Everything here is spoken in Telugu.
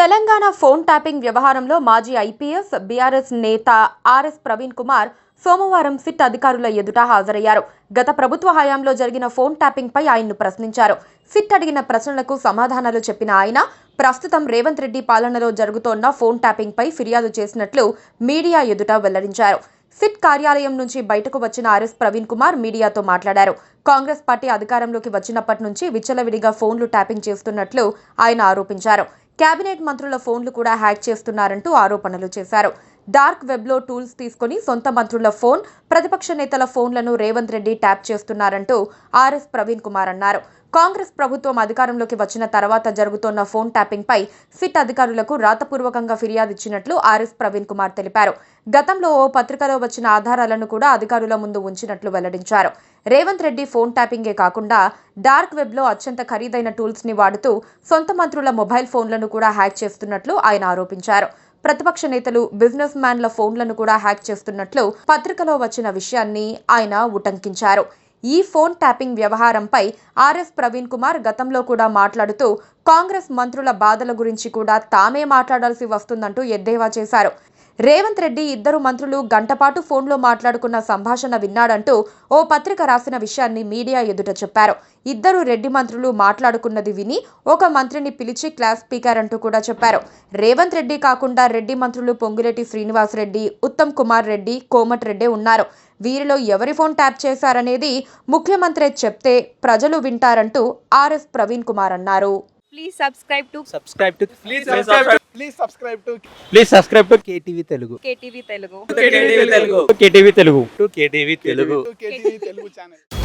తెలంగాణ ఫోన్ ట్యాపింగ్ వ్యవహారంలో మాజీ ఐపీఎస్ బీఆర్ఎస్ నేత ఆర్ఎస్ ప్రవీణ్ కుమార్ సోమవారం సిట్ అధికారుల ఎదుట హాజరయ్యారు. గత ప్రభుత్వ హయాంలో జరిగిన ఫోన్ ట్యాపింగ్ పై ఆయన్ను ప్రశ్నించారు. సిట్ అడిగిన ప్రశ్నలకు సమాధానాలు చెప్పిన ఆయన ప్రస్తుతం రేవంత్ రెడ్డి పాలనలో జరుగుతోన్న ఫోన్ ట్యాపింగ్ పై ఫిర్యాదు చేసినట్లు మీడియా ఎదుట వెల్లడించారు. సిట్ కార్యాలయం నుంచి బయటకు వచ్చిన ఆర్ఎస్ ప్రవీణ్ కుమార్ మీడియాతో మాట్లాడారు. కాంగ్రెస్ పార్టీ అధికారంలోకి వచ్చినప్పటి నుంచి విచ్చలవిడిగా ఫోన్లు ట్యాపింగ్ చేస్తున్నట్లు ఆయన ఆరోపించారు. కేబినెట్ మంత్రుల ఫోన్లు కూడా హ్యాక్ చేస్తున్నారంటూ ఆరోపణలు చేశారు. డార్క్ వెబ్లో టూల్స్ తీసుకుని సొంత మంత్రుల ఫోన్, ప్రతిపక్ష నేతల ఫోన్లను రేవంత్ రెడ్డి ట్యాప్ చేస్తున్నారంటూ ఆర్ఎస్ ప్రవీణ్ కుమార్ అన్నారు. కాంగ్రెస్ ప్రభుత్వం అధికారంలోకి వచ్చిన తర్వాత జరుగుతోన్న ఫోన్ ట్యాపింగ్ పై సిట్ అధికారులకు రాతపూర్వకంగా ఫిర్యాదు ఇచ్చినట్లు ఆర్ఎస్ ప్రవీణ్ కుమార్ తెలిపారు. గతంలో ఓ పత్రికలో వచ్చిన ఆధారాలను కూడా అధికారుల ముందు ఉంచినట్లు వెల్లడించారు. రేవంత్ రెడ్డి ఫోన్ ట్యాపింగే కాకుండా డార్క్ వెబ్లో అత్యంత ఖరీదైన టూల్స్ ని వాడుతూ సొంత మంత్రుల మొబైల్ ఫోన్లను కూడా హ్యాక్ చేస్తున్నట్లు ఆయన ఆరోపించారు. ప్రతిపక్ష నేతలు, బిజినెస్ మ్యాన్ల ఫోన్లను కూడా హ్యాక్ చేస్తున్నట్లు పత్రికలో వచ్చిన విషయాన్ని ఆయన ఉటంకించారు. ఈ ఫోన్ ట్యాపింగ్ వ్యవహారంపై ఆర్ఎస్ ప్రవీణ్ కుమార్ గతంలో కూడా మాట్లాడుతూ కాంగ్రెస్ మంత్రుల బాధల గురించి కూడా తామే మాట్లాడాల్సి వస్తుందంటూ ఎద్దేవా చేశారు. రేవంత్ రెడ్డి ఇద్దరు మంత్రులు గంటపాటు ఫోన్లో మాట్లాడుకున్న సంభాషణ విన్నాడంటూ ఓ పత్రిక రాసిన విషయాన్ని మీడియా ఎదుట చెప్పారు. ఇద్దరు రెడ్డి మంత్రులు మాట్లాడుకున్నది విని ఒక మంత్రిని పిలిచి క్లాస్ స్పీకర్ అంటూ కూడా చెప్పారు. రేవంత్ రెడ్డి కాకుండా రెడ్డి మంత్రులు పొంగులేటి శ్రీనివాస్ రెడ్డి, ఉత్తమ్ కుమార్ రెడ్డి, కోమటి రెడ్డి ఉన్నారు. వీరిలో ఎవరి ఫోన్ ట్యాప్ చేశారనేది ముఖ్యమంత్రి చెప్తే ప్రజలు వింటారంటూ ఆర్ఎస్ ప్రవీణ్ కుమార్ అన్నారు. Please subscribe to KTV Telugu. KTV Telugu. KTV Telugu. KTV Telugu channel.